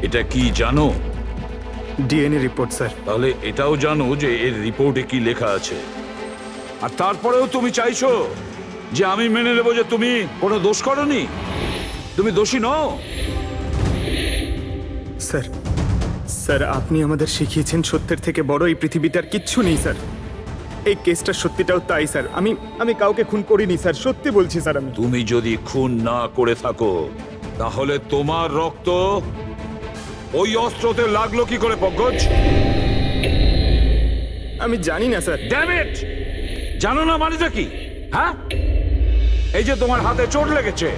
এটা কি জানো? DNA report sir. তাহলে এটাও জানো যে এর রিপোর্টে কি লেখা আছে। আর তারপরেও তুমি চাইছো যে আমি মেনে নেব যে তুমি কোনো দোষ করনি, তুমি দোষী নও। স্যার, স্যার আপনি আমাদের শিখিয়েছেন সত্যের থেকে বড় এই পৃথিবীতে আর কিচ্ছু নেই স্যার। এই কেসটার সত্যিটাও তাই স্যার। আমি কাউকে খুন করিনি স্যার, সত্যি বলছি স্যার। তুমি যদি খুন না করে থাকো তাহলে তোমার রক্ত ওই অস্ত্রতে লাগলো কি করে পঙ্কজ? আমি জানি না স্যার। Damn it! জানো না মানেটা কি? হ্যাঁ, এই যে তোমার হাতে চোট লেগেছে,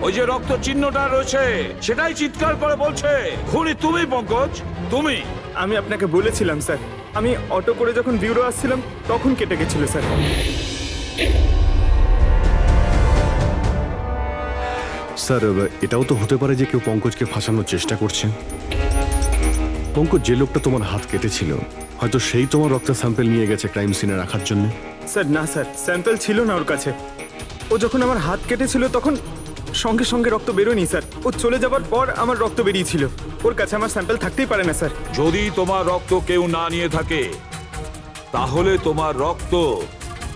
ওই যে রক্ত চিহ্নটা রয়েছে, সেটাই চিৎকার করে বলছে খুনি তুমি পঙ্কজ, তুমি। আমি আপনাকে বলেছিলাম স্যার, আমি অটো করে যখন বিউরো আসছিলাম তখন কেটে গেছিল স্যার। স্যার এটাও তো হতে পারে যে কেউ পঙ্কজকে ফাঁসানোর চেষ্টা করছে। পঙ্কজ, যে লোকটা তোমার হাত কেটেছিল হয়তো সেই তোমার রক্তের স্যাম্পল নিয়ে গেছে ক্রাইম সিনে রাখার জন্য। স্যার না স্যার, স্যাম্পল ছিল না ওর কাছে। ও যখন আমার হাত কেটেছিল তখন সঙ্গে সঙ্গে রক্ত বেরোয়নি স্যার। ও চলে যাবার পর আমার রক্ত বেরিয়েছিল। ওর কাছে আমার স্যাম্পল থাকতেই পারে না স্যার। যদি তোমার রক্ত কেউ না নিয়ে থাকে তাহলে তোমার রক্ত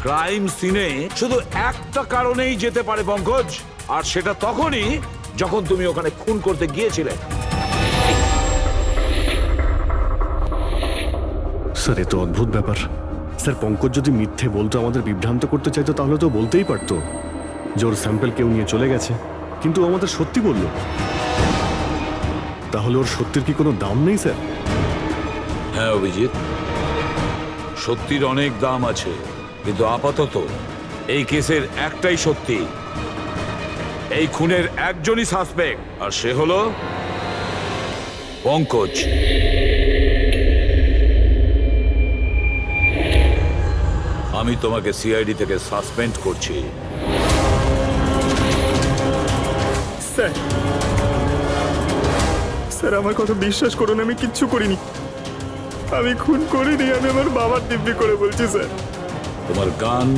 ক্রাইম সিনে শুধু একটা কারণেই যেতে পারে পঙ্কজ, আর সেটা তখনই যখন তুমি ওখানে খুন করতে গিয়েছিলে। স্যার এ তো অদ্ভুত ব্যাপার। স্যার পঙ্কজ যদি মিথ্যে বলতো, আমাদের বিভ্রান্ত করতে চাইতো, তাহলে তো বলতেই পারতো যে ওর স্যাম্পল কেউ নিয়ে চলে গেছে, কিন্তু ও আমাদের সত্যি বলল। তাহলে ওর সত্যির কি কোনো দাম নেই স্যার? হ্যাঁ অভিজিৎ, সত্যির অনেক দাম আছে, কিন্তু আপাতত এই কেসের একটাই সত্যি। এই খুনের একজনই সাসপেক্ট, আর সে হলো পঙ্কজ। আমি তোমাকে সিআইডি থেকে সাসপেন্ড করছি। স্যার, স্যার আমার কথা বিশ্বাস করুন, আমি কিচ্ছু করিনি। আমি খুন করিনি, আমি আমার বাবার দিব্যি করে বলছি স্যার। তোমার গান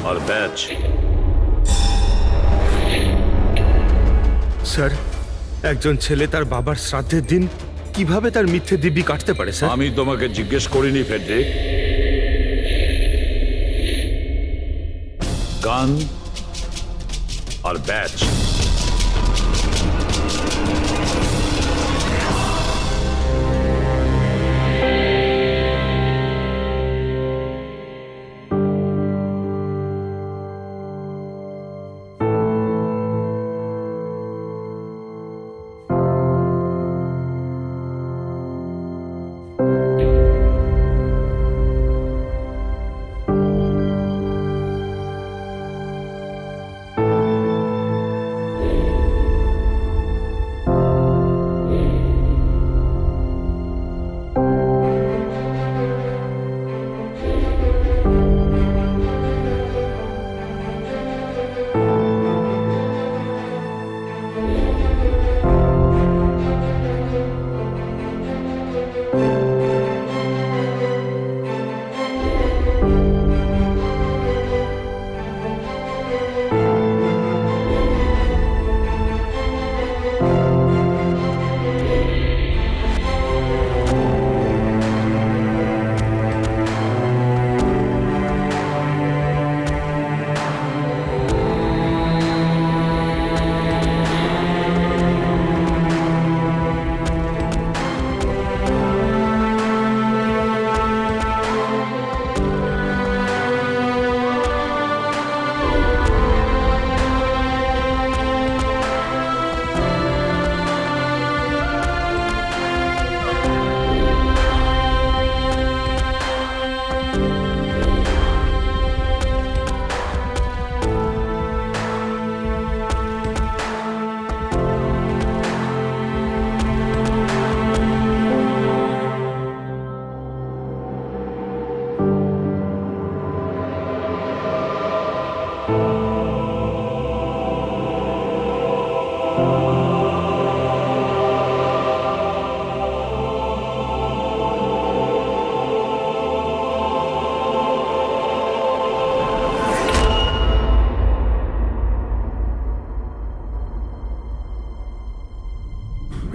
আর ব্যাচ। স্যার, একজন ছেলে তার বাবার শ্রাদ্ধের দিন কিভাবে তার মিথ্যে দিব্যি কাটতে পারে স্যার? আমি তোমাকে জিজ্ঞেস করিনি ফেডরিক। গান আর ব্যাচ।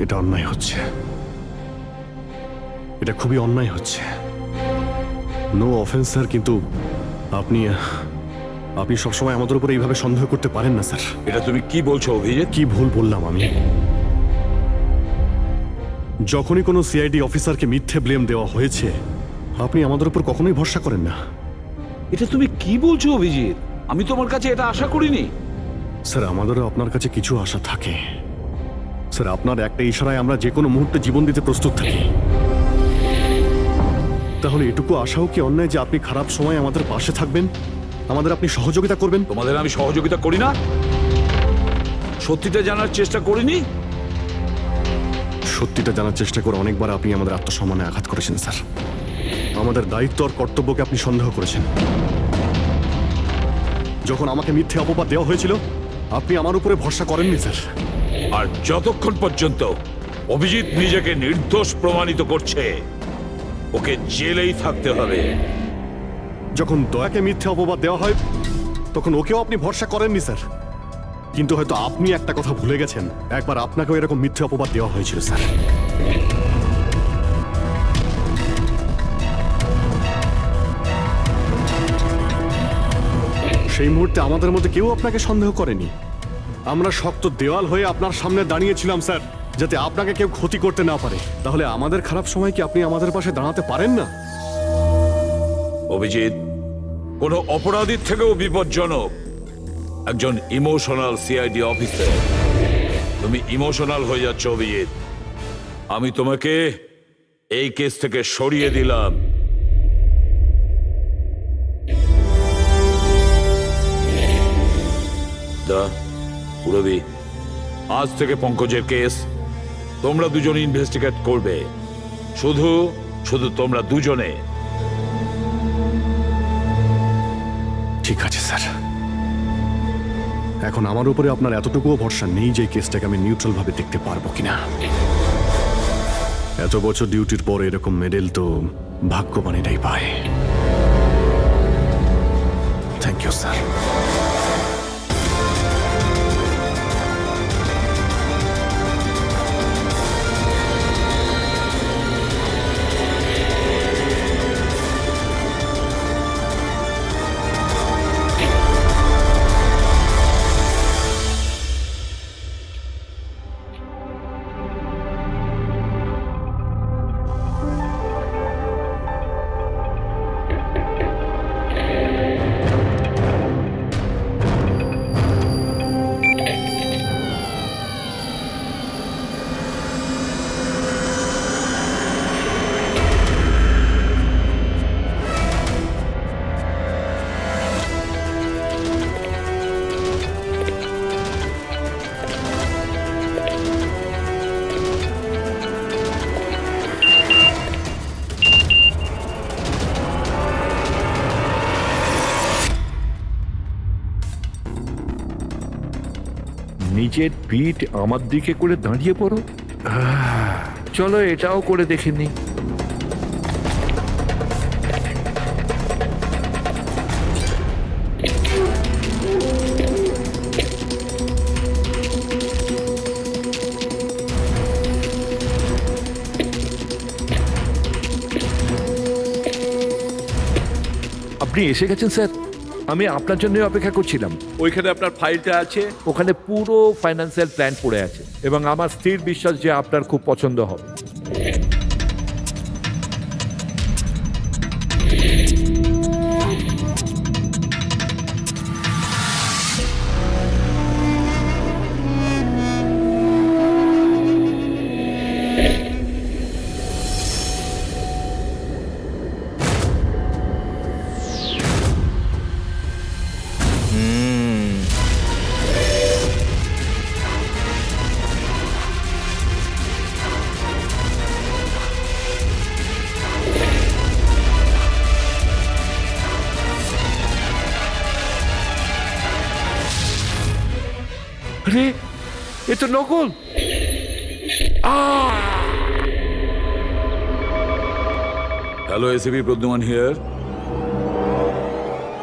এটা অন্যায় হচ্ছে, এটা খুবই অন্যায় হচ্ছে। নো অফেন্স স্যার, কিন্তু আপনি আপনি সবসময় আমাদের উপরে এইভাবে সন্দেহ করতে পারেন না স্যার। এটা তুমি কি বলছো অভিজিৎ? কি ভুল বললাম আমি? যখনই কোনো সিআইডি অফিসারকে মিথ্যে ব্লেম দেওয়া হয়েছে, আপনি আমাদের উপর কখনোই ভরসা করেন না। এটা তুমি কি বলছো অভিজিৎ? আমি তোমার কাছে এটা আশা করিনি। স্যার, আমাদেরও আপনার কাছে কিছু আশা থাকে স্যার। আপনার একটা ইশারায় আমরা যে কোনো মুহূর্তে জীবন দিতে প্রস্তুত থাকি। তাহলে এটুকু আশাও কি অন্যায় যে আপনি খারাপ সময় আমাদের পাশে থাকবেন, আমাদের আপনি সহযোগিতা করবেন? তোমাদের আমি সহযোগিতা করি না? সত্যিটা জানার চেষ্টা করিনি? সত্যিটা জানার চেষ্টা করে অনেকবার আপনি আমাদের আত্মসম্মানে আঘাত করেছেন স্যার। আমাদের দায়িত্ব আর কর্তব্যকে আপনি সন্দেহ করেছেন। যখন আমাকে মিথ্যে অপবাদ দেওয়া হয়েছিল, আপনি আমার উপরে ভরসা করেননি স্যার। আর যতক্ষণ পর্যন্ত অভিজিৎ নিজেকে নির্দোষ প্রমাণিত করছে, ওকে জেলেই থাকতে হবে। যখন দয়াকে মিথ্যে অপবাদ দেওয়া হয়, তখন ওকেও আপনি ভরসা করেননি স্যার। কিন্তু হয়তো আপনি একটা কথা ভুলে গেছেন, একবার আপনাকেও এরকম মিথ্যে অপবাদ দেওয়া হয়েছিল স্যার। সেই মুহূর্তে আমাদের মধ্যে কেউ আপনাকে সন্দেহ করেনি। আমরা শক্ত দেওয়াল হয়ে আপনার সামনে দাঁড়িয়েছিলাম স্যার, যাতে আপনাকে কেউ ক্ষতি করতে না পারে। তাহলে আমাদের খারাপ সময় কি আপনি আমাদের পাশে দাঁড়াতে পারেন না? অভিজিৎ কোনো অপরাধীর থেকেও বিপজ্জনক একজন ইমোশনাল সিআইডি অফিসার। তুমি ইমোশনাল হয়ে যাচ্ছ অভিজিৎ। আমি তোমাকে এই কেস থেকে সরিয়ে দিলাম। পুরবি, আজ থেকে পঙ্কজের কেস তোমরা দুজন ইনভেস্টিগেট করবে। শুধু শুধু তোমরা দুজনে। ঠিক আছে স্যার। এখন আমার উপরে আপনার এতটুকুও ভরসা নেই যে এই কেসটাকে আমি নিউট্রাল ভাবে দেখতে পারবো কিনা। এত বছর ডিউটির পর এরকম মেডেল তো ভাগ্যবানেরাই পায়। Thank you sir. নিজের পিঠ আমার দিকে করে দাঁড়িয়ে পড়ো। চলো এটাও করে দেখে নি। আপনি এসে গেছেন স্যার। আমি আপনার জন্য অপেক্ষা করছিলাম। ওইখানে আপনার ফাইলটা আছে, ওখানে পুরো ফাইন্যান্সিয়াল প্ল্যান পড়ে আছে এবং আমার স্থির বিশ্বাস যে আপনার খুব পছন্দ হবে। আরে এ তো নকল। Hello ACP Pradyuman here.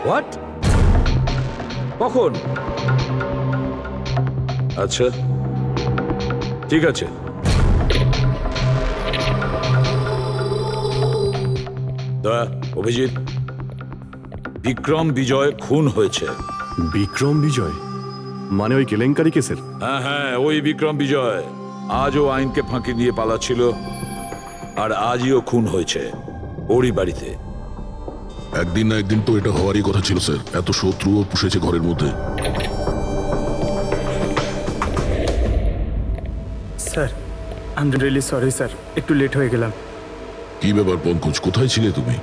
What? কখন? আচ্ছা ঠিক আছে, তা অভিজিৎ, বিক্রম বিজয় খুন হয়েছে। বিক্রম বিজয় মানে ওই কেলেঙ্কারি কেসের? হ্যাঁ হ্যাঁ, ওই বিক্রম বিজয় আজও আইনকে ফাঁকি দিয়ে পালাচ্ছিল, আর আজও খুন হয়েছে ওরই বাড়িতে। একদিন না একদিন তো এটা হওয়ারই কথা ছিল স্যার, এত শত্রুও পুষেছে ঘরের মধ্যে। Sir I am really sorry sir, একটু লেট হয়ে গেলাম। কি ব্যাপার পঙ্কজ, কোথায় ছিলে তুমি?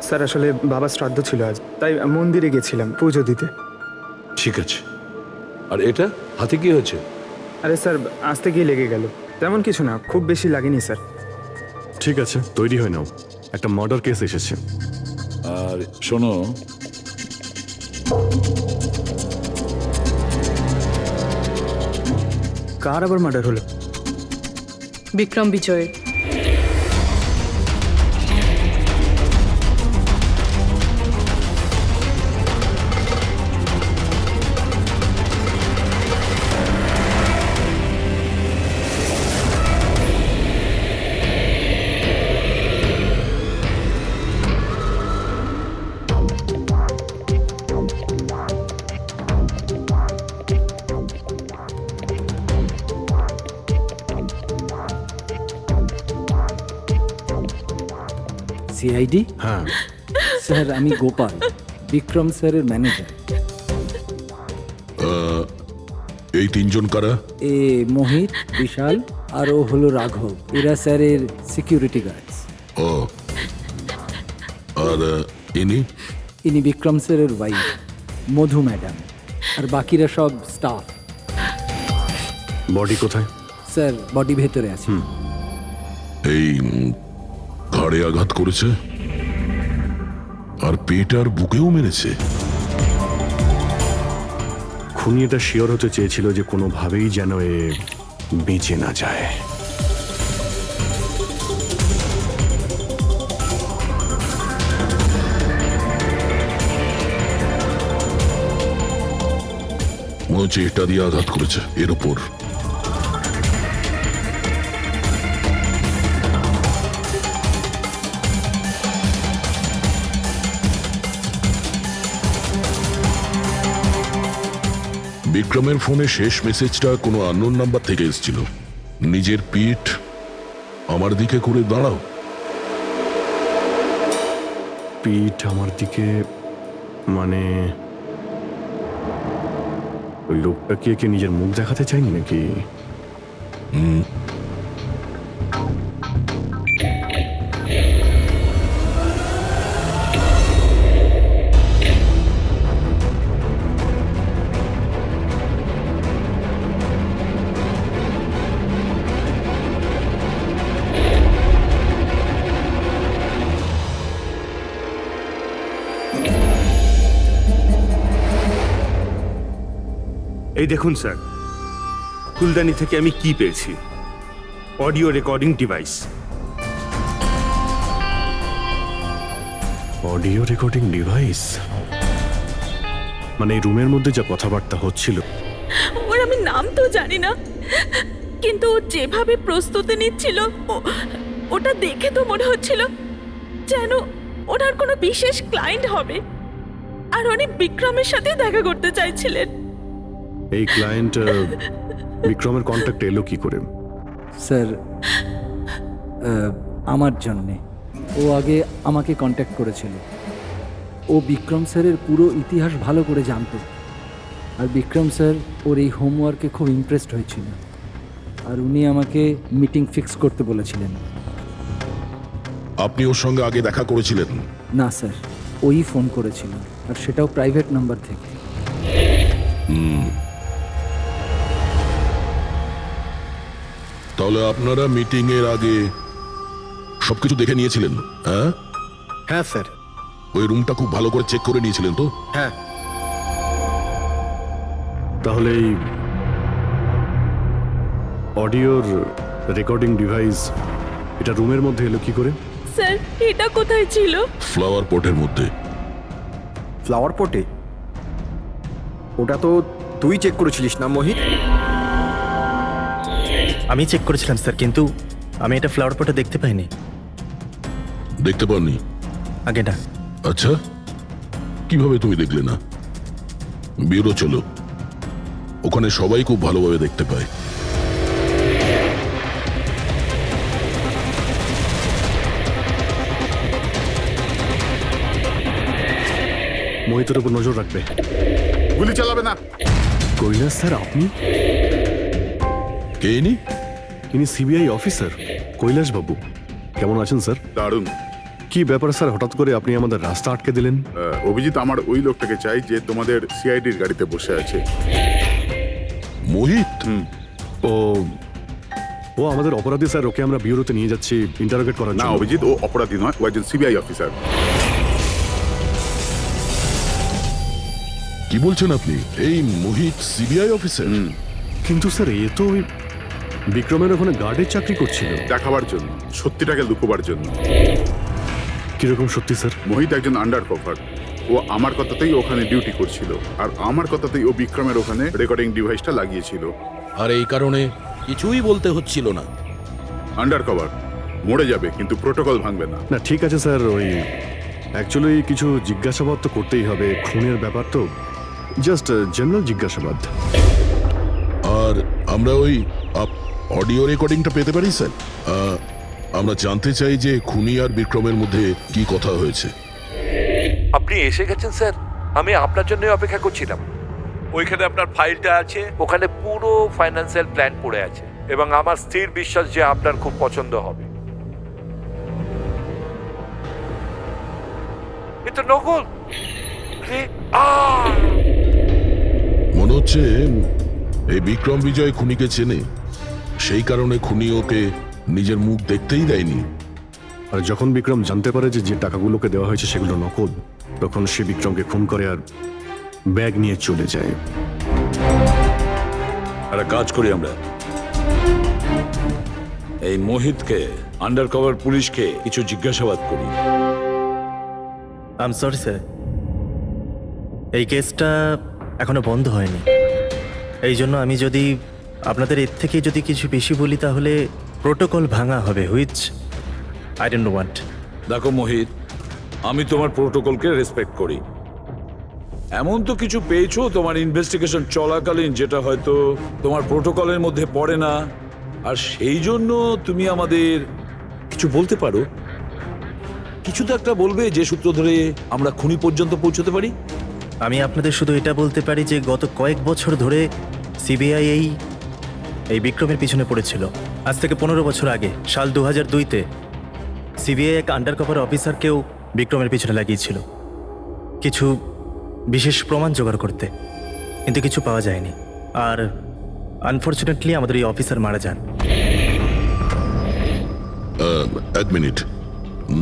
স্যার আসলে বাবার শ্রাদ্ধ ছিল আজ, তাই মন্দিরে গেছিলাম পুজো দিতে। ঠিক আছে, আর এটা হাতে কি হয়েছে? আরে স্যার আসতে গিয়ে লেগে গেল, তেমন কিছু না, খুব বেশি লাগেনি স্যার। ঠিক আছে, তৈরি হয়ে নাও, একটা মার্ডার কেস এসেছে। আর শোনো, কার আবার মার্ডার হলো? বিক্রম বিজয়। সিআইডি? হ্যাঁ, স্যার আমি গোপাল, বিক্রম স্যারের ম্যানেজার। এই তিনজন কারা? এ মোহিত, বিশাল আর ও হলো রাঘব, এরা স্যারের সিকিউরিটি গার্ডস। ও, আর ইনি? ইনি বিক্রম স্যারের ওয়াইফ মধু ম্যাডাম, আর বাকিরা সব স্টাফ। বডি কোথায়? স্যার বডি ভেতরে আছে। এই ঘাড়ে আঘাত করেছে আর পেট আর বুকেও মেরেছে। খুনি এটা শিওর হতে চেয়েছিল যে কোনোভাবেই যেন এ বেঁচে না যায়। মনে হচ্ছে এটা দিয়ে আঘাত করেছে এর ওপর। বিক্রমের ফোনে শেষ মেসেজটা কোনো আননোন নাম্বার থেকে এসেছিল। নিজের পিঠ আমার দিকে করে দাঁড়াও। পিঠ আমার দিকে মানে ওই লোকটা কি একে নিজের মুখ দেখাতে চাইনি নাকি? এই দেখুন স্যার, ফুলদানি থেকে আমি কি পেয়েছি, audio recording device. Audio recording device মানে এই রুমের মধ্যে যা কথাবার্তা হচ্ছিল? ওর আমি নাম তো জানি না, কিন্তু ও যেভাবে প্রস্তুতি নিচ্ছিল ওটা দেখে তো মনে হচ্ছিল যেন ওনার কোনো বিশেষ ক্লায়েন্ট হবে, আর উনি বিক্রমের সাথে দেখা করতে চাইছিলেন। এই ক্লায়েন্ট বিক্রমের কন্ট্যাক্ট এলো কি করে? স্যার আমার জন্যে ও আগে আমাকে কন্ট্যাক্ট করেছিল। ও বিক্রম স্যারের পুরো ইতিহাস ভালো করে জানতো, আর বিক্রম স্যার ওর এই হোমওয়ার্কে খুব ইমপ্রেসড হয়েছিল, আর উনি আমাকে মিটিং ফিক্স করতে বলেছিলেন। আপনি ওর সঙ্গে আগে দেখা করেছিলেন? না স্যার, ওই ফোন করেছিল, আর সেটাও প্রাইভেট নাম্বার থেকে। তাহলে আপনারা মিটিং এর আগে সবকিছু দেখে নিয়েছিলেন? হ্যাঁ হ্যাঁ স্যার। ওই রুমটা খুব ভালো করে চেক করে নিয়েছিলেন তো? হ্যাঁ। তাহলে এই অডিওর রেকর্ডিং ডিভাইস এটা রুমের মধ্যে এলো কি করে? স্যার এটা কোথায় ছিল? ফ্লাওয়ার পটের মধ্যে। ফ্লাওয়ার পটে? ওটা তো তুই চেক করেছিলিস না মোহিত? আমি চেক করেছিলাম স্যার, কিন্তু আমি এটা ফ্লাওয়ার পটে দেখতে পাইনি। দেখতে পাননি? আগে না। আচ্ছা, কিভাবে তুমি দেখলে না? ব্যুরো চলো, ওখানে সবাই খুব ভালোভাবে দেখতে পায়। মোহিতের উপর নজর রাখবে। গুলি চালাবে না। কৈলাস স্যার, আপনি? কে ইনি? ইনি সিবিআই অফিসার কৈলাস বাবু। কেমন আছেন স্যার? দারুণ। কি ব্যাপার স্যার, হঠাৎ করে আপনি আমাদের রাস্তা আটকে দিলেন? অভিজিৎ, আমার ওই লোকটাকে চাই যে তোমাদের সিআইডির গাড়িতে বসে আছে। মোহিত? ও ও আমাদের অপরাধী স্যার, ওকে আমরা ব্যুরোতে নিয়ে যাচ্ছি ইন্টারোগেট করার না জন্য। অভিজিৎ, ও অপরাধী নয়, ও একজন সিবিআই অফিসার। কি বলছেন আপনি? এই মোহিত সিবিআই অফিসার? কিন্তু স্যার, এ তো ওই বিক্রমের ওখানে গার্ডের চাকরি করছিল। দেখাবার জন্য, সত্যিটাকে লুকোবার জন্য। কিরকম সত্যি স্যার? মোহিত একজন আন্ডার কভার। ও আমার কথাতেই ওখানে ডিউটি করছিল, আর আমার কথাতেই ও বিক্রমের ওখানে রেকর্ডিং ডিভাইসটা লাগিয়েছিল। আর এই কারণে কিছুই বলতে হচ্ছিল না। আন্ডার কভার মরে যাবে, কিন্তু প্রোটোকল ভাঙবে না। না ঠিক আছে স্যার, ওই অ্যাকচুয়ালি কিছু জিজ্ঞাসাবাদ তো করতেই হবে, খুনের ব্যাপার তো, জাস্ট জেনারেল জিজ্ঞাসাবাদ। আর আমরা ওই অডিও রেকর্ডিংটা পেতে পারি স্যার? আমরা জানতে চাই যে খুনি আর বিক্রমের মধ্যে কি কথা হয়েছে। আপনি এসে গেছেন স্যার, আমি আপনার জন্যই অপেক্ষা করছিলাম। ওইখানে আপনার ফাইলটা আছে, ওখানে পুরো ফাইন্যান্সিয়াল প্ল্যান পড়ে আছে, এবং আমার স্থির বিশ্বাস যে আপনার খুব পছন্দ হবে। এটা নকল। মনে হচ্ছে এই বিক্রম বিজয় খুনিকে চেনে, সেই কারণে খুনি ওকে নিজের মুখ দেখতেই দেয়নি। আর যখন বিক্রম জানতে পারে যে যে টাকাগুলোকে দেওয়া হয়েছে সেগুলো নকল, তখন সে বিক্রমকে খুন করে আর ব্যাগ নিয়ে চলে যায়। একটা কাজ করি আমরা, এই মোহিতকে, আন্ডার কভার পুলিশকে কিছু জিজ্ঞাসাবাদ করি। আই এম সরি স্যার, এই কেসটা এখনো বন্ধ হয়নি। এই জন্য আমি যদি আপনাদের এর থেকে যদি কিছু বেশি বলি তাহলে প্রোটোকল ভাঙা হবে, হুইচ আই ডোন্ট ওয়ান্ট। দেখো মোহিত, আমি তোমার প্রোটোকলকে রেসপেক্ট করি। এমন তো কিছু পেয়েছো তোমার ইনভেস্টিগেশন চলাকালীন যেটা হয়তো তোমার প্রোটোকলের মধ্যে পড়ে না, আর সেই জন্য তুমি আমাদের কিছু বলতে পারো। কিছু তো একটা বলবে যে সূত্র ধরে আমরা খুনি পর্যন্ত পৌঁছতে পারি। আমি আপনাদের শুধু এটা বলতে পারি যে গত কয়েক বছর ধরে সিবিআই এই বিক্রমের পিছনে পড়েছিল। আজ থেকে 15 বছর আগে, সাল 2002-তে সিবিআই এক আন্ডার কভার অফিসারকেও বিক্রমের পিছনে লাগিয়েছিল কিছু বিশেষ প্রমাণ জোগাড় করতে, কিন্তু কিছু পাওয়া যায়নি। আর আনফর্চুনেটলি আমাদের এই অফিসার মারা যান। এক মিনিট,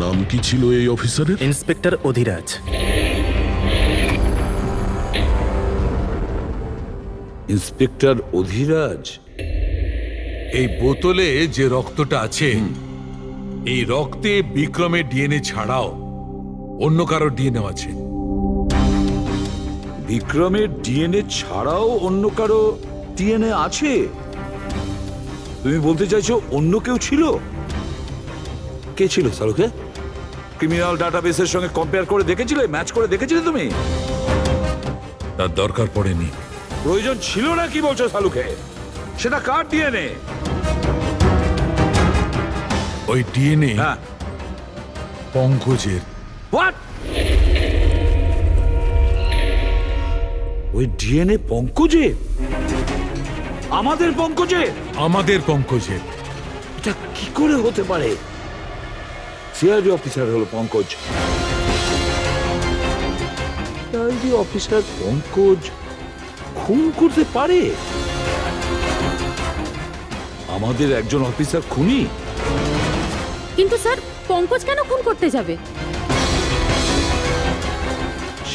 নাম কি ছিল এই অফিসারের? ইন্সপেক্টর অধিরাজ। ইন্সপেক্টর অধিরাজ? এই বোতলে যে রক্তটা আছে, এই রক্তে বিক্রমের ডিএনএ ছাড়াও অন্য কারো ডিএনএ আছে। বিক্রমের ডিএনএ ছাড়াও অন্য কারো ডিএনএ আছে? তুমি বলতে চাইছো অন্য কেউ ছিল? কে ছিল সালুকে? ক্রিমিনাল ডাটাবেসের সঙ্গে কম্পেয়ার করে দেখেছিলে, ম্যাচ করে দেখেছিলে তুমি? তার দরকার পড়েনি। প্রয়োজন ছিল না কি বলছো সালুকে? সেটা কার ডিএনএ? ওই ডিএনএ হ্যাঁ, পঙ্কজের। হোয়াট? ওই ডিএনএ পঙ্কজের? আমাদের পঙ্কজের? আমাদের পঙ্কজের। এটা কি করে হতে পারে? সিআইডি অফিসার হলো পঙ্কজ। সিআইডি অফিসার পঙ্কজ খুন করতে পারে? আমাদের একজন অফিসার খুনি? কিন্তু স্যার, পঙ্কজ কেন খুন করতে যাবে?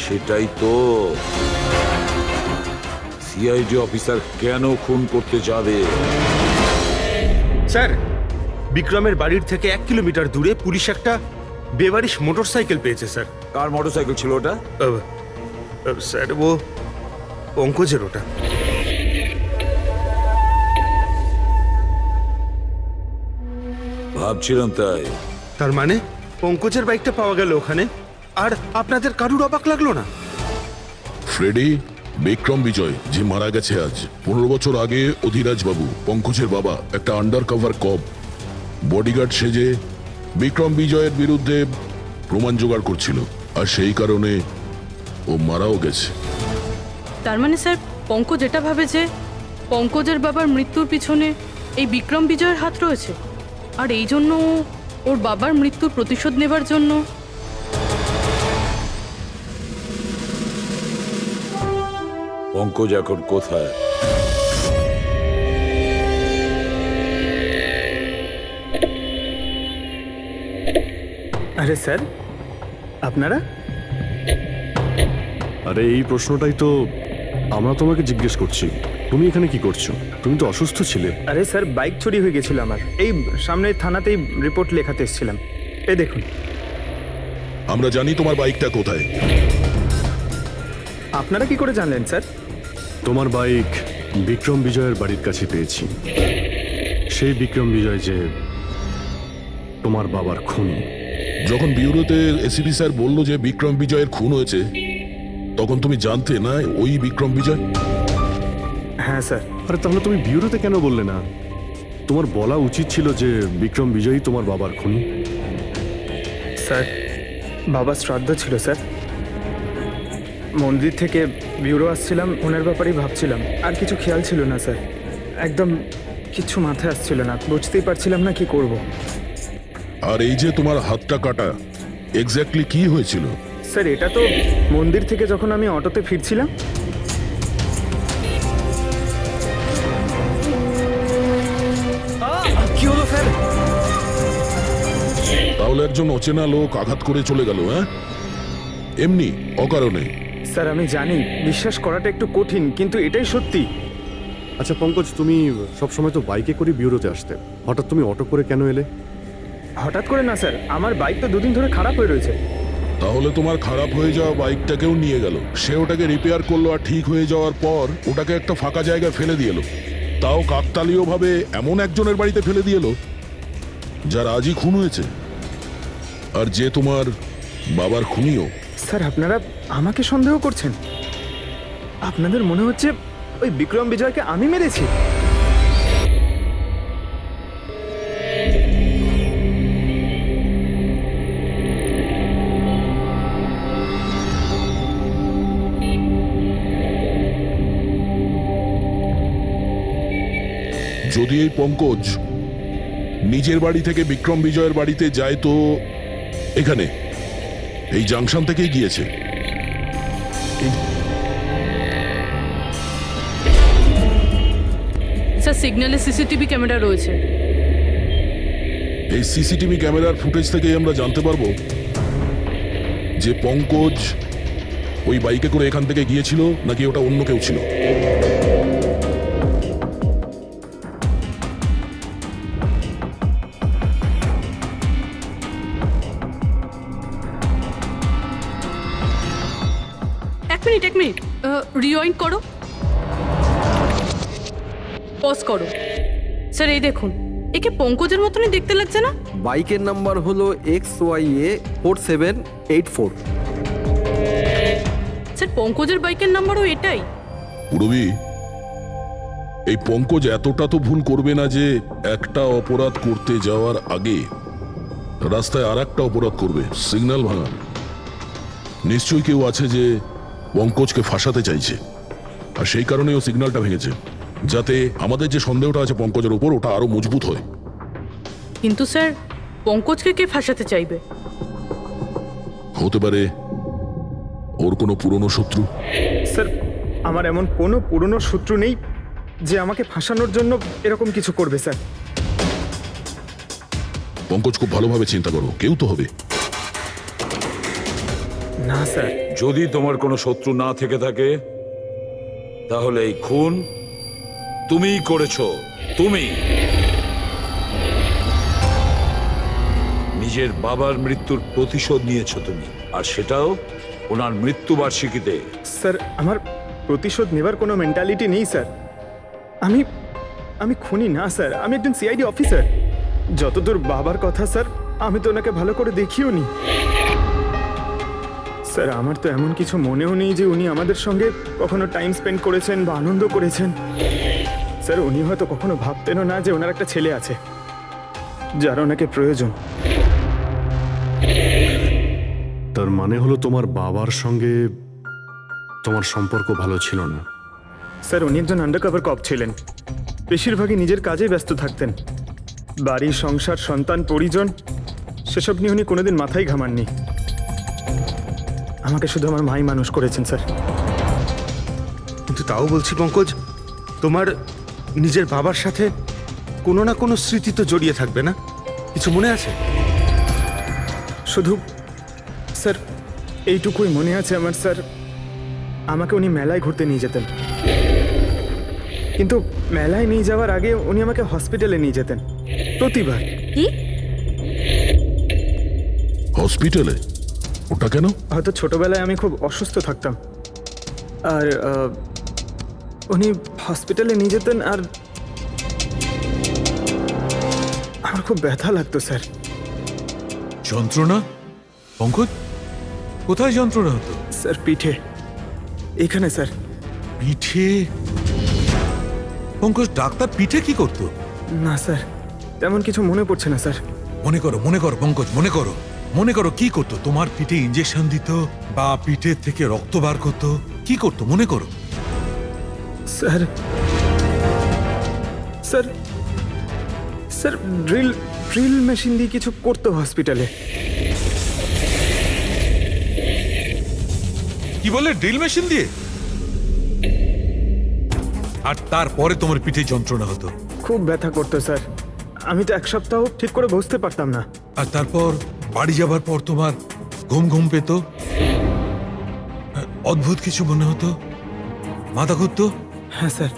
সেটাই তো, সিআইডি অফিসার কেন খুন করতে যাবে? স্যার, বিক্রমের বাড়ির থেকে 1 কিলোমিটার দূরে পুলিশ একটা বেবারিশ মোটরসাইকেল পেয়েছে স্যার। কার মোটরসাইকেল ছিল ওটা? স্যার, ও পঙ্কজের ওটা। ভাবছিলাম তাই। তার মানে পঙ্কজের বাইকটা পাওয়া গেল ওখানে, আর আপনাদের কারুর অবাক লাগলো না? ফ্রেডি, বিক্রম বিজয় যে মারা গেছে আজ 15 বছর আগে, অধিরাজ বাবু পঙ্কজের বাবা একটা আন্ডার কভার কব বডিগার্ড সেজে বিক্রম বিজয়ের বিরুদ্ধে প্রমাণ জোগাড় করছিল, আর সেই কারণে ও মারাও গেছে। তার মানে স্যার পঙ্কজ এটা ভাবে যে পঙ্কজের বাবার মৃত্যুর পিছনে এই বিক্রম বিজয়ের হাত রয়েছে, আর এই জন্য ও ওর বাবার মৃত্যুর প্রতিশোধ নেবার জন্য। পঙ্কজ এখন কোথায়? আরে স্যার, আপনারা? আরে এই প্রশ্নটাই তো আমরা তোমাকে জিজ্ঞেস করছি। তুমি এখানে কি করছো? তুমি তো অসুস্থ ছিলে। আরে স্যার, বাইক চুরি হয়ে গেছিল আমার। এই সামনে থানাতেই রিপোর্ট লেখাতে এসেছিলাম। এই দেখুন। আমরা জানি তোমার বাইকটা কোথায়। আপনারা কি করে জানলেন স্যার? তোমার বাইক বিক্রম বিজয়ের বাড়ির কাছে পেয়েছি। সেই বিক্রম বিজয় যে তোমার বাবার খুনি। যখন বিউরোতে এসিপি স্যার বলল যে বিক্রম বিজয়ের খুন হয়েছে, তখন তুমি জানতে না ওই বিক্রম বিজয়? হ্যাঁ স্যার। আরে তাহলে তুমি বিউরোতে কেন বললে না? তোমার বলা উচিত ছিল যে বিক্রম বিজয়ই তোমার বাবার খুনি। স্যার, বাবার শ্রাদ্ধ ছিল স্যার। মন্দির থেকে বিউরো আসছিলাম, ওনার ব্যাপারেই ভাবছিলাম, আর কিছু খেয়াল ছিল না স্যার। একদম কিচ্ছু মাথায় আসছিল না, বুঝতেই পারছিলাম না কি করব। আর এই যে তোমার হাতটা কাটা, এক্স্যাক্টলি কি হয়েছিল? স্যার, এটা তো মন্দির থেকে যখন আমি অটোতে ফিরছিলাম। কি হলো স্যার? তাহলে একজন অচেনা লোক আঘাত করে চলে গেল? হ্যাঁ, এমনি অকারণে? স্যার, আমি জানি বিশ্বাস করাটা একটু কঠিন, কিন্তু এটাই সত্যি। আচ্ছা পঙ্কজ, তুমি সবসময় তো বাইকে করে বিউরোতে আসতে, হঠাৎ তুমি অটো করে কেন এলে? হঠাৎ করে না স্যার, আমার বাইক তো দুদিন ধরে খারাপ হয়ে রয়েছে। তাহলে তোমার খারাপ হয়ে যাওয়া বাইকটাকেও নিয়ে গেল। সে ওটাকে রিপেয়ার করলো, আর ঠিক হয়ে যাওয়ার পর ওটাকে একটা ফাঁকা জায়গায় ফেলে দিয়ে এলো। তাও কাকতালীয় ভাবে এমন একজনের বাড়িতে ফেলে দিয়ে এলো যার আজই খুন হয়েছে, আর যে তোমার বাবার খুনিও। স্যার, আপনারা আমাকে সন্দেহ করছেন? আপনাদের মনে হচ্ছে ওই বিক্রম বিজয়কে আমি মেরেছি? যদি এই পঙ্কজ নিজের বাড়ি থেকে বিক্রম বিজয়ের বাড়িতে যায়, তো এখানে এই জাংশন থেকেই গিয়েছে। স্যার, সিগন্যালে সিসিটিভি ক্যামেরা রয়েছে। এই সিসিটিভি ক্যামেরার ফুটেজ থেকেই আমরা জানতে পারবো যে পঙ্কজ ওই বাইকে করে এখান থেকে গিয়েছিল নাকি ওটা অন্য কেউ ছিল। এক মিনিট রিওয়াইন্ড করো, পজ করো। স্যার, এই দেখুন, একে পঙ্কজের মতনই দেখতে লাগছে না? বাইকের নাম্বার হলো XYA4784। স্যার, পঙ্কজের বাইকের নাম্বারও এটাই। পুরবি, এই পঙ্কজ এতটা তো ভুল করবে না যে একটা অপরাধ করতে যাওয়ার আগে রাস্তায় আর একটা অপরাধ করবে, সিগন্যাল ভাঙা। নিশ্চয়ই কেউ আছে যে পঙ্কজকে ফাঁসাতে চাইছে, আর সেই কারণেই ও সিগন্যালটা ভেঙেছে, যাতে আমাদের যে সন্দেহটা আছে পঙ্কজের উপর, ওটা আরো মজবুত হয়। কিন্তু স্যার, পঙ্কজকে কে ফাঁসাতে চাইবে? হতে পারে ওর কোনো পুরনো শত্রু। স্যার, আমার এমন কোনো পুরনো শত্রু নেই যে আমাকে ফাঁসানোর জন্য এরকম কিছু করবে স্যার। পঙ্কজ, খুব ভালোভাবে চিন্তা করো, কেউ তো হবে। না স্যার। যদি তোমার কোনো শত্রু না থেকে থাকে, তাহলে এই খুন তুমিই করেছো। তুমি নিজের বাবার মৃত্যুর প্রতিশোধ নিয়েছো তুমি, আর সেটাও ওনার মৃত্যুবার্ষিকীতে। স্যার, আমার প্রতিশোধ নেবার কোনো মেন্টালিটি নেই স্যার। আমি খুনি না স্যার, আমি একজন সিআইডি অফিসার। যতদূর বাবার কথা স্যার, আমি তো ওনাকে ভালো করে দেখিও নি। স্যার আমার তো এমন কিছু মনেও নেই যে উনি আমাদের সঙ্গে কখনো টাইম স্পেন্ড করেছেন বা আনন্দ করেছেন। স্যার উনি হয়তো কখনো ভাবতেনও না যে ওনার একটা ছেলে আছে যার ওনাকে প্রয়োজন। তার মানে হলো তোমার বাবার সঙ্গে তোমার সম্পর্ক ভালো ছিল না? স্যার উনি একজন আন্ডারকভার কপ ছিলেন, বেশিরভাগই নিজের কাজে ব্যস্ত থাকতেন। বাড়ি, সংসার, সন্তান, পরিজন সেসব নিয়ে উনি কোনোদিন মাথায় ঘামাননি। আমাকে শুধু আমার মাই মানুষ করেছেন স্যার। কিন্তু তাও বলছি পঙ্কজ, তোমার নিজের বাবার সাথে কোনো না কোনো স্মৃতি তো জড়িয়ে থাকবে না? কিছু মনে আছে? শুধু স্যার এইটুকুই মনে আছে আমার স্যার, আমাকে উনি মেলায় ঘুরতে নিয়ে যেতেন, কিন্তু মেলায় নিয়ে যাওয়ার আগে উনি আমাকে হসপিটালে নিয়ে যেতেন প্রতিবার। কি? হসপিটালে? ওটা কেন? হয়তো ছোটবেলায় আমি খুব অসুস্থ থাকতাম, আর উনি হসপিটালে নিয়ে যেতেন, আর আমার খুব ব্যথা লাগতো স্যার। যন্ত্রণা? পঙ্কজ, কোথায় যন্ত্রণা হতো? স্যার পিঠে, এখানে স্যার। পিঠে? পঙ্কজ, ডাক্তার পিঠে কি করতো? না স্যার, তেমন কিছু মনে পড়ছে না স্যার। মনে করো পঙ্কজ, মনে করো কি করতো? তোমার পিঠে ইঞ্জেকশন দিত বা পিঠের থেকে রক্ত বার করতো? কি করতো মনে করো? Sir sir sir drill machine দিয়ে কিছু করতো হসপিটালে। কি বলে? ড্রিল মেশিন দিয়ে? আর তারপরে তোমার পিঠে যন্ত্রণা হতো? খুব ব্যথা করতো স্যার, আমি তো এক সপ্তাহ ঠিক করে বসতে পারতাম না। আর তারপর বাড়ি যাবার পর তোমার ঘুম পেত, অদ্ভুত কিছু মনে হতো, মাথা ঘুরতো? হ্যাঁ স্যার।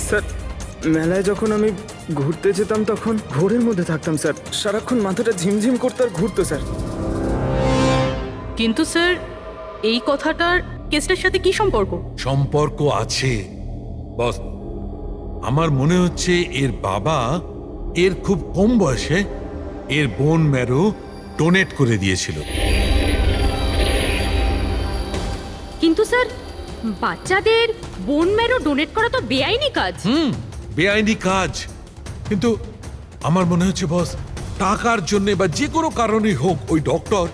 স্যার মেলায় যখন আমি ঘুরতে যেতাম তখন ঘোরের মধ্যে থাকতাম স্যার, সারাক্ষণ মাথাটা ঝিমঝিম করতে আর ঘুরতো স্যার। কিন্তু স্যার এই কথাটার কেসটার সাথে কি সম্পর্ক? সম্পর্ক আছে বস। আমার মনে হচ্ছে এর বাবা এর খুব কম বয়সে এর বোন ম্যারো ডোনেট করে দিয়েছিল। কিন্তু স্যার বাচ্চাদের বোন ম্যারো ডোনেট করা তো বেআইনি কাজ। বেআইনি কাজ, কিন্তু আমার মনে হচ্ছে বস টাকার জন্য বা যে কোনো কারণেই হোক ওই ডক্টর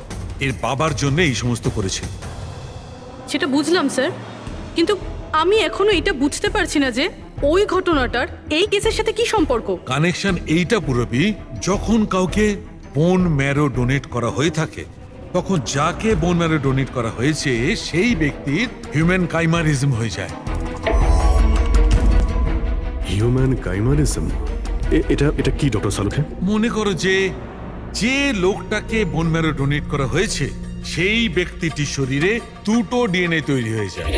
এর বাবার জন্য এই সমস্ত করেছে। সেটা বুঝলাম স্যার, কিন্তু আমি এখনো এটা বুঝতে পারছি না যে ওই ঘটনাটার এই কেসের সাথে কি সম্পর্ক। কানেকশন এইটা পুরোপুরি, যখন কাউকে বোন ম্যারো ডোনেট করা হয়ে থাকে তখন যাকে বোন ম্যারো ডোনেট করা হয়েছে সেই ব্যক্তির হিউম্যান কাইমারিজম হয়ে যায়। হিউম্যান কাইমারিজম? এটা কি ডক্টর সালুখে? মনে করো যে লোকটাকে বোন ম্যারো ডোনেট করা হয়েছে সেই ব্যক্তিটির শরীরে দুটো ডিএনএ তৈরি হয়ে যায়।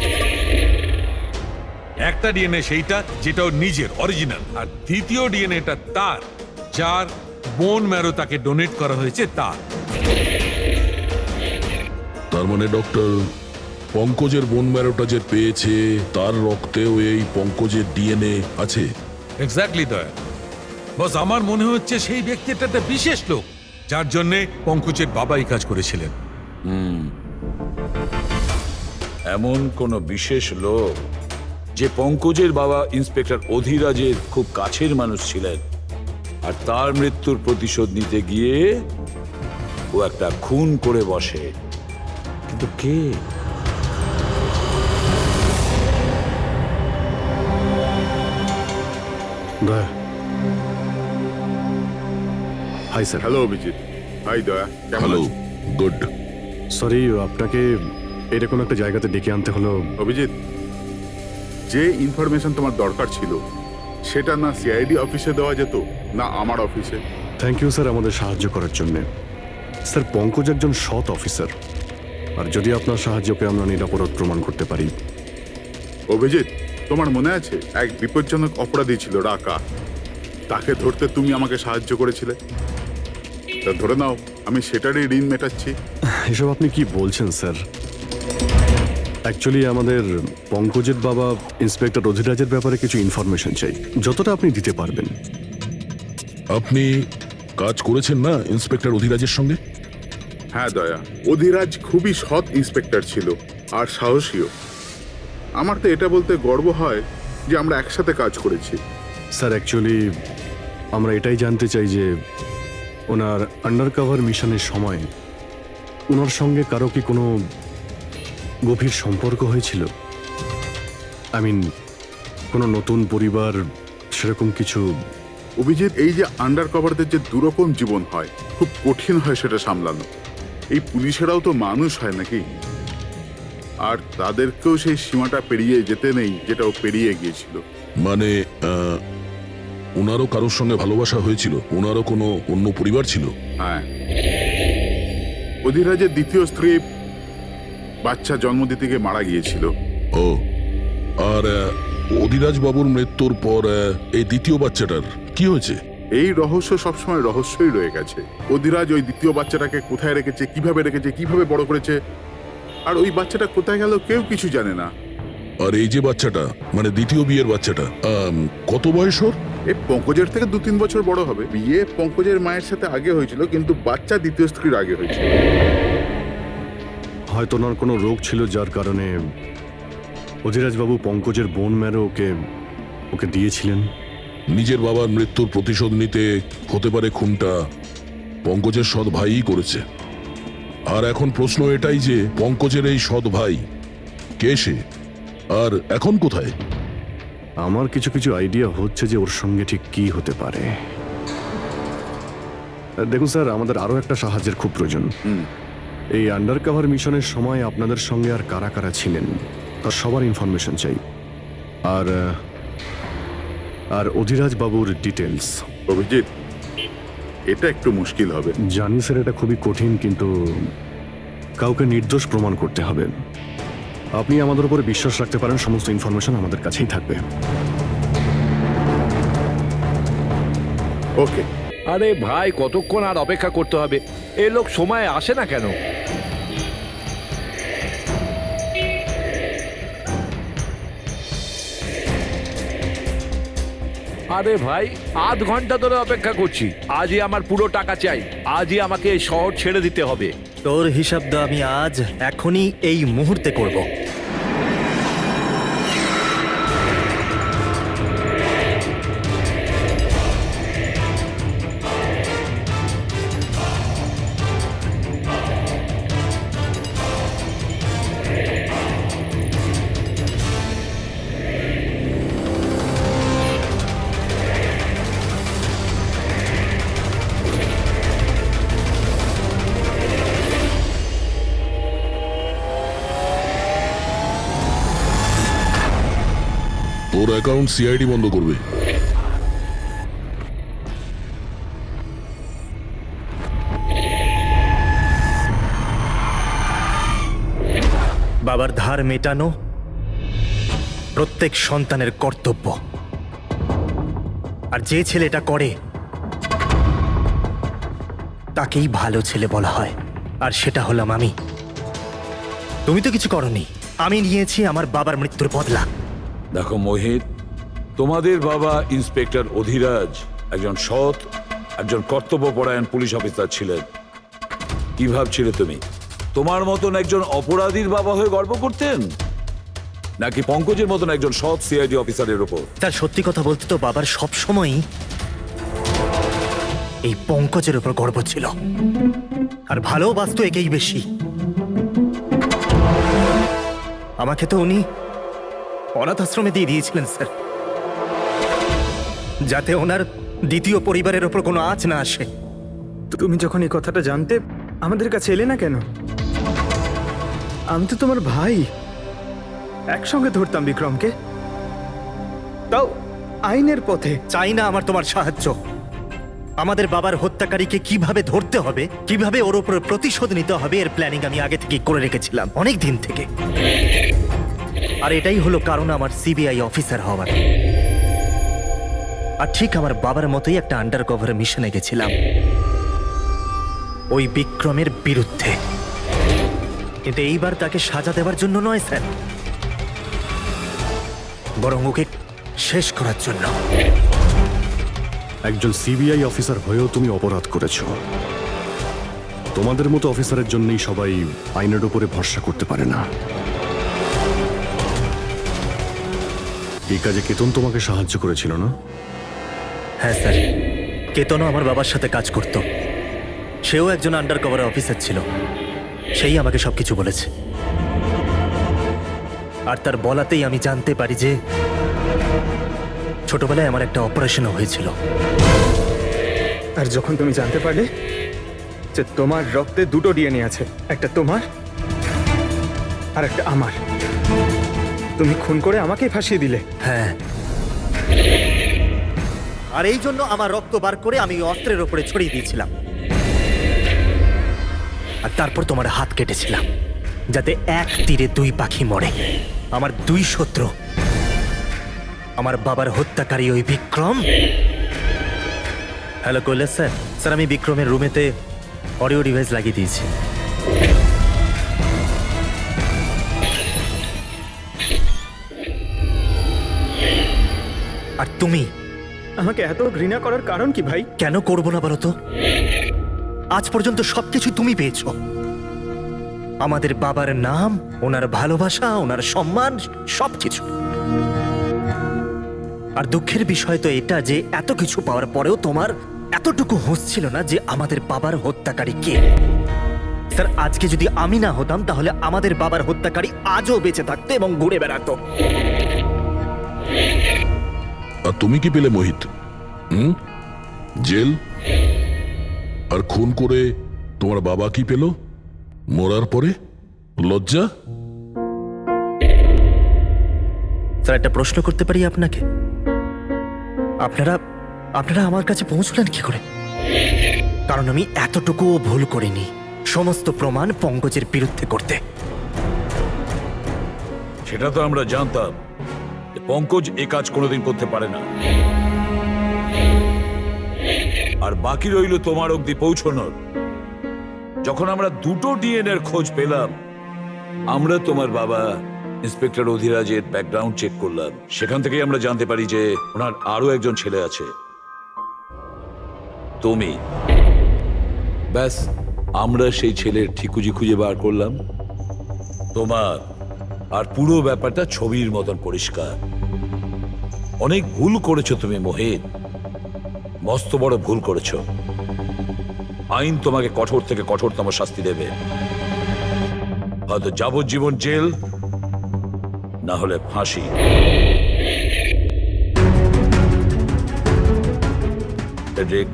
একটা ডিএনএ সেইটা যেটা ওর নিজের অরিজিনাল, আর দ্বিতীয় ডিএনএটা তার যার বোন ম্যারো তাকে ডোনেট করা হয়েছে তার। তার মানে ডক্টর, পঙ্কজের বোন ম্যারোটা যে পেয়েছে তার রক্তেও এই পঙ্কজের ডিএনএ আছে? এক্স্যাক্টলি দয়া বস, আমার মনে হচ্ছে সেই ব্যক্তিটা একটা বিশেষ লোক যার জন্য পঙ্কজের বাবা এই কাজ করেছিলেন। এমন কোন বিশেষ লোক যে পঙ্কজের বাবা ইন্সপেক্টর অধিরাজের খুব কাছের মানুষ ছিলেন, আর তার মৃত্যুর প্রতিশোধ নিতে গিয়ে ও একটা খুন করে বসে। কিন্তু কে? Daya. Hi sir. Hello Abhijit. Hi Daya, কেমন হ্যালো, আছো? গুড। সরি, আপনাকে এটা কোনো একটা জায়গাতে ডেকে আনতে হলো। অভিজিৎ, যে ইনফরমেশন তোমার দরকার ছিল সেটা না সিআইডি অফিসে দেওয়া যেত না আমার অফিসে? থ্যাংক ইউ স্যার আমাদের সাহায্য করার জন্যে। স্যার পঙ্কজ একজন সৎ অফিসার, আর যদি আপনার সাহায্যকে আমরা নিরাপরাধ প্রমাণ করতে পারি। অভিজিৎ, তোমার মনে আছে এক বিপজ্জনক অপরাধী ছিল রাকা, তাকে ধরতে তুমি আমাকে সাহায্য করেছিলে? তা ধরে নাও আমি সেটারই ঋণ মেটাচ্ছি। এসব আপনি কি বলছেন স্যার? অ্যাকচুয়ালি আমাদের পঙ্কজের বাবা ইন্সপেক্টর অধিরাজের ব্যাপারে কিছু ইনফরমেশন চাই, যতটা আপনি দিতে পারবেন। আপনি কাজ করেছেন না ইন্সপেক্টর অধিরাজের সঙ্গে? হ্যাঁ দয়া, অধিরাজ খুবই সৎ ইন্সপেক্টর ছিল আর সাহসীও। আমার তো এটা বলতে গর্ব হয় যে আমরা একসাথে কাজ করেছি। স্যার অ্যাকচুয়ালি আমরা এটাই জানতে চাই যে ওনার আন্ডারকভার মিশনের সময় ওনার সঙ্গে কারো কি কোনো গভীর সম্পর্ক হয়েছিল? আই মিন কোনো নতুন পরিবার সেরকম কিছু? অভিজিৎ, এই যে আন্ডার কভারদের যে দুরকম জীবন হয়, খুব কঠিন হয় সেটা সামলানো। এই পুলিশেরাও তো মানুষ হয় নাকি, আর তাদেরকেও সেই সীমাটা পেরিয়ে যেতে নেই যেটা ও পেরিয়ে গিয়েছিল। মানে ওনারও কারোর সঙ্গে ভালোবাসা হয়েছিল? ওনারও কোনো অন্য পরিবার ছিল? হ্যাঁ, অধিরাজের দ্বিতীয় স্ত্রী বাচ্চা জন্ম দিতে গিয়ে মারা গিয়েছিল। ও, আর অধিরাজ বাবুর মৃত্যুর পর এই দ্বিতীয় বাচ্চাটার কি হয়েছে? এই রহস্য সবসময় রহস্যই রয়ে গেছে। অধিরাজ ওই দ্বিতীয় বাচ্চাটাকে কোথায় রেখেছে, কিভাবে বড় করেছে, আর ওই বাচ্চাটা কোথায় গেল কেউ কিছু জানে না। আর এই যে বাচ্চাটা, মানে দ্বিতীয় বিয়ের বাচ্চাটা, কত বয়স ওর? এ পঙ্কজের থেকে 2-3 বছর বড় হবে। বিয়ে পঙ্কজের মায়ের সাথে আগে হয়েছিল, কিন্তু বাচ্চা দ্বিতীয় স্ত্রীর আগে হয়েছিল। হয়তো ওনার কোনো রোগ ছিল যার কারণে অধিরাজবাবু পঙ্কজের বোন ম্যারো ওকে দিয়েছিলেন। নিজের বাবার মৃত্যুর প্রতিশোধ নিতে হতে পারে খুনটা পঙ্কজের সৎ ভাইই করেছে। আর এখন প্রশ্ন এটাই যে পঙ্কজের এই সৎ ভাই কে সে, আর এখন কোথায়? আমার কিছু কিছু আইডিয়া হচ্ছে যে ওর সঙ্গে ঠিক কি হতে পারে। দেখুন স্যার, আমাদের আরো একটা সাহায্যের খুব প্রয়োজন। এই আন্ডারকভার মিশনের সময় আপনাদের সঙ্গে আর কারা কারা ছিলেন তার সবার ইনফরমেশন চাই, আর অধিরাজ বাবুর ডিটেলস। অভিজিৎ, এটা একটু মুশকিল হবে। জানি স্যার, এটা খুবই কঠিন, কিন্তু কাউকে নির্দোষ প্রমাণ করতে হবে। আপনি আমাদের উপরে বিশ্বাস রাখতে পারেন, সমস্ত ইনফরমেশন আমাদের কাছেই থাকবে। ওকে। আরে ভাই, কতক্ষণ আর অপেক্ষা করতে হবে? এ লোক সময় আসে না কেন? আরে ভাই, আধ ঘন্টা ধরে অপেক্ষা করছি। আজই আমার পুরো টাকা চাই। আজই আমাকে এই শহর ছেড়ে দিতে হবে। তোর হিসাব তো আমি আজ এখনই এই মুহূর্তে করব। তোর অ্যাকাউন্ট সিআইডি বন্ধ করবে। বাবার ধার মেটানো প্রত্যেক সন্তানের কর্তব্য, আর যে ছেলেটা করে তাকেই ভালো ছেলে বলা হয়, আর সেটা হলাম আমি। তুমি তো কিছু করনি, আমি নিয়েছি আমার বাবার মৃত্যুর বদলা। দেখো মোহিত, তোমাদের বাবা ইন্সপেক্টর অধিরাজ একজন সৎ, একজন কর্তব্যপরায়ণ পুলিশ অফিসার ছিলেন। কি ভাবছিলে তুমি তোমার মতন একজন অপরাধীর বাবা হয়ে গর্ব করতেন, নাকি পঙ্কজের মতন একজন সৎ সিআইডি অফিসারের উপর? তার সত্যি কথা বলতে তো বাবার সব সময়ই এই পঙ্কজের উপর গর্ব ছিল, আর ভালোবাসতো একেই বেশি। আমাকে তো উনি অনাথ আশ্রমে দিয়ে দিয়েছিলেন স্যার, যাতে ওনার দ্বিতীয় পরিবারের ওপর কোনো আঁচ না আসে। তুমি যখন এই কথাটা জানতে আমাদের কাছে এলে না কেন? আমি তো তোমার ভাই, একসঙ্গে ধরতাম বিক্রমকে, তাও আইনের পথে। চাই না আমার তোমার সাহায্য। আমাদের বাবার হত্যাকারীকে কিভাবে ধরতে হবে, কিভাবে ওর উপর প্রতিশোধ নিতে হবে, এর প্ল্যানিং আমি আগে থেকে করে রেখেছিলাম, অনেক দিন থেকে। আর এটাই হলো কারণ আমার সিবিআই অফিসার হওয়ার। আর ঠিক আমার বাবার মতোই একটা আন্ডারকভার মিশনে গেছিলাম ওই বিক্রমের বিরুদ্ধে, কিন্তু এইবার তাকে সাজা দেওয়ার জন্য নয় স্যার, বরং ওকে শেষ করার জন্য। একজন সিবিআই অফিসার হয়েও তুমি অপরাধ করেছ, তোমাদের মতো অফিসারের জন্যই সবাই আইনের উপরে ভরসা করতে পারে না। এই কাজে কেতন তোমাকে সাহায্য করেছিল না? হ্যাঁ স্যার, কেতনও আমার বাবার সাথে কাজ করত। সেও একজন আন্ডার কভার অফিসার ছিল। সেই আমাকে সবকিছু বলেছে। আর তার বলাতেই আমি জানতে পারি যে ছোটবেলায় আমার একটা অপারেশনও হয়েছিল। আর যখন তুমি জানতে পারলে যে তোমার রক্তে দুটো ডিএনএ আছে, একটা তোমার আর একটা আমার, তুমি খুন করে আমাকেই ফাঁসিয়ে দিলে। হ্যাঁ, আর এই জন্য আমার রক্ত বার করে আমি অস্ত্রের ওপরে ছড়িয়ে দিয়েছিলাম। আর তারপর তোমার হাত কেটেছিলাম, যাতে এক তীরে দুই পাখি মরে। আমার দুই শত্রু, আমার বাবার হত্যাকারী ওই Vikram. Hello Kailash sir. Sir, আমি বিক্রমের রুমেতে অডিও ডিভাইস লাগিয়ে দিয়েছি। আর তুমি আমাকে এত ঘৃণা করার কারণ কি ভাই? কেন করবো না বলো তো? আজ পর্যন্ত সবকিছু তুমি পেয়েছো। আমাদের বাবার নাম, ওনার ভালোবাসা, ওনার সম্মান, সবকিছু। আর দুঃখের বিষয় তো এটা যে এত কিছু পাওয়ার পরেও তোমার এতটুকু হুঁশ ছিল না যে আমাদের বাবার হত্যাকারী কে। স্যার, আজকে যদি আমি না হতাম তাহলে আমাদের বাবার হত্যাকারী আজও বেঁচে থাকতো এবং ঘুরে বেড়াতো। আর তুমি কি পেলে মোহিত? জেল? আর খুন করে তোমার বাবা কি পেল মরার পরে? লজ্জা? স্যার, একটা প্রশ্ন করতে পারি আপনাকে? আপনারা আমার কাছে পৌঁছলেন কি করে? কারণ আমি এতটুকুও ভুল করিনি সমস্ত প্রমাণ পঙ্কজের বিরুদ্ধে করতে। সেটা তো আমরা জানতাম যে পঙ্কজ এ কাজ কোনোদিন করতে পারে না। আর বাকি রইল তোমার অবধি পৌঁছানোর। যখন আমরা দুটো ডিএনএর খোঁজ পেলাম, আমরা তোমার বাবা ইন্সপেক্টর অধিরাজের ব্যাকগ্রাউন্ড চেক করলাম। সেখান থেকেই আমরা জানতে পারি যে ওনার আরো একজন ছেলে আছে, তুমি। ব্যাস, আমরা সেই ছেলের ঠিকুজি খুঁজে বার করলাম তোমার। আর পুরো ব্যাপারটা ছবির মতন পরিষ্কার। অনেক ভুল করেছো তুমি মোহিত, মস্ত বড় ভুল করেছো। আইন তোমাকে কঠোর থেকে কঠোরতম শাস্তি দেবে। হয়তো যাবজ্জীবন জেল, না হলে ফাঁসি। ফ্রেডরিক,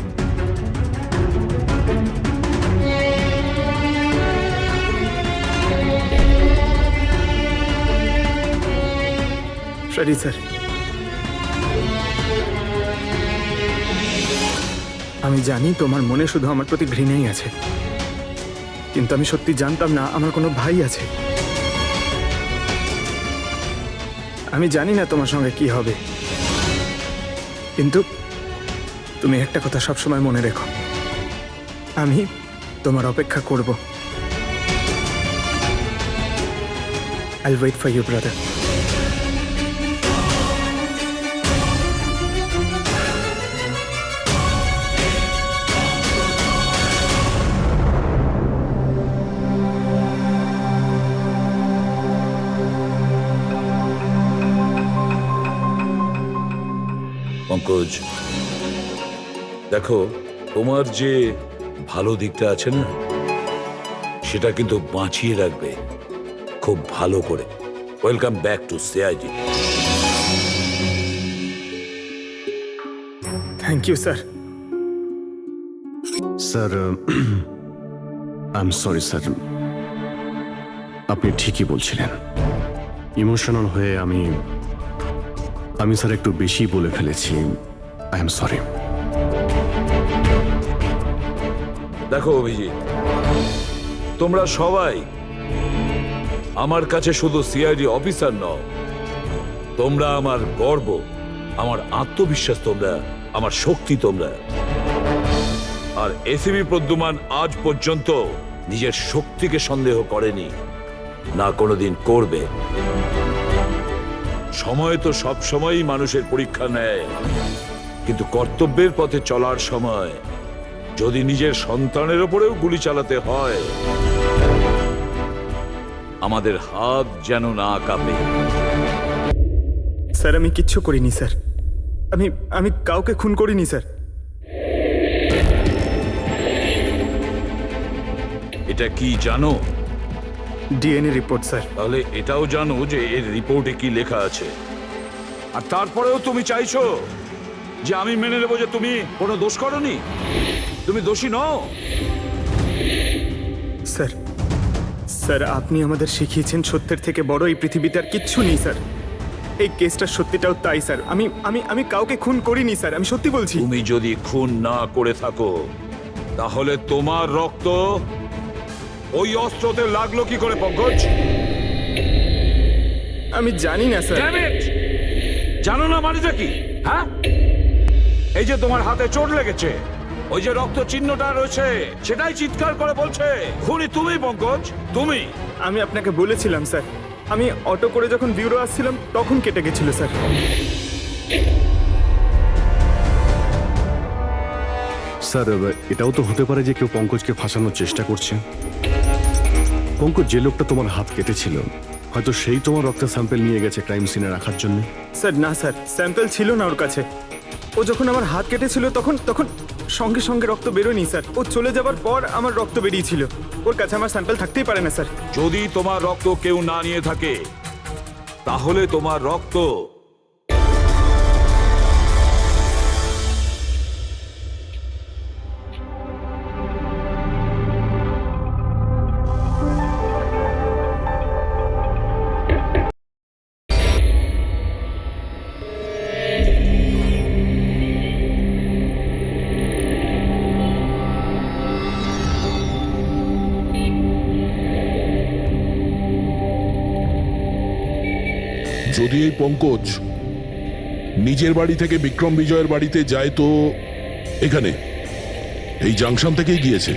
সরি স্যার, আমি জানি তোমার মনে শুধু আমার প্রতি ঘৃণাই আছে, কিন্তু আমি সত্যি জানতাম না আমার কোনো ভাই আছে। আমি জানি না তোমার সঙ্গে কি হবে, কিন্তু তুমি একটা কথা সবসময় মনে রেখো, আমি তোমার অপেক্ষা করব। I'll wait for you, brother. Pankaj, দেখো, তোমার যে ভালো দিকটা আছে না, সেটা কিন্তু বাঁচিয়ে রাখবে খুব ভালো করে। Welcome back to CID. Thank you sir. Sir, I am sorry sir, আপনি ঠিকই বলছিলেন। ইমোশনাল হয়ে আমি স্যার একটু বেশি বলে ফেলেছি। I am sorry. দেখো অভিজিৎ, তোমরা সবাই আমার কাছে শুধু সিআইডি অফিসার নও, তোমরা আমার গর্ব, আমার আত্মবিশ্বাস, তোমরা আমার শক্তি। তোমরা আর এসিবি প্রদ্যুমান আজ পর্যন্ত নিজের শক্তিকে সন্দেহ করেনি, না কোনোদিন করবে। সময় তো সব সময়ই মানুষের পরীক্ষা নেয়, কিন্তু কর্তব্যের পথে চলার সময় যদি নিজের সন্তানের ওপরেও গুলি চালাতে হয়, আমাদের হাত যেন না কাঁপে। স্যার আমি কিচ্ছু করিনি স্যার, আমি কাউকে খুন করিনি স্যার। এটা কি জানো? DNA report sir. তাহলে এটাও জানো যে এর রিপোর্টে কি লেখা আছে। আর তারপরেও তুমি চাইছো যে আমি মেনে নেবো যে তুমি কোনো দোষ করনি, তুমি দোষী নও। স্যার স্যার আপনি আমাদের শিখিয়েছেন সত্যের থেকে বড় এই পৃথিবীতে আর কিচ্ছু নেই স্যার। এই কেসটার সত্যিটাও তাই স্যার। আমি আমি আমি কাউকে খুন করিনি স্যার, আমি সত্যি বলছি। তুমি যদি খুন না করে থাকো তাহলে তোমার রক্ত ওই অস্ত্রতে লাগলো কি করে পঙ্কজ? আমি জানি না স্যার। Damn it! জানো না মানেটা কি? হ্যাঁ, এই যে তোমার হাতে চোট লেগেছে, ওই যে রক্ত চিহ্নটা রয়েছে, সেটাই চিৎকার করে বলছে খুনি তুমি পঙ্কজ, তুমি। আমি আপনাকে বলেছিলাম স্যার, আমি অটো করে যখন ব্যুরো আসছিলাম তখন কেটে গেছিল স্যার। স্যার এটাও তো হতে পারে যে কেউ পঙ্কজকে ফাঁসানোর চেষ্টা করছে। পঙ্কজ যে লোকটা তোমার হাত কেটেছিল, হয়তো সেই তোমার রক্তের স্যাম্পল নিয়ে গেছে ক্রাইম সিনে রাখার জন্য। স্যার না স্যার, স্যাম্পল ছিল না ওর কাছে। ও যখন আমার হাত কেটেছিল তখন তখন সঙ্গে সঙ্গে রক্ত বেরোয়নি স্যার। ও চলে যাবার পর আমার রক্ত বেরিয়েছিল। ওর কাছে আমার স্যাম্পল থাকতেই পারে না স্যার। যদি তোমার রক্ত কেউ না নিয়ে থাকে তাহলে তোমার রক্ত যদি এই পঙ্কজ নিজের বাড়ি থেকে বিক্রম বিজয়ের বাড়িতে যায় তো এখানে এই জাংশন থেকেই গিয়েছে।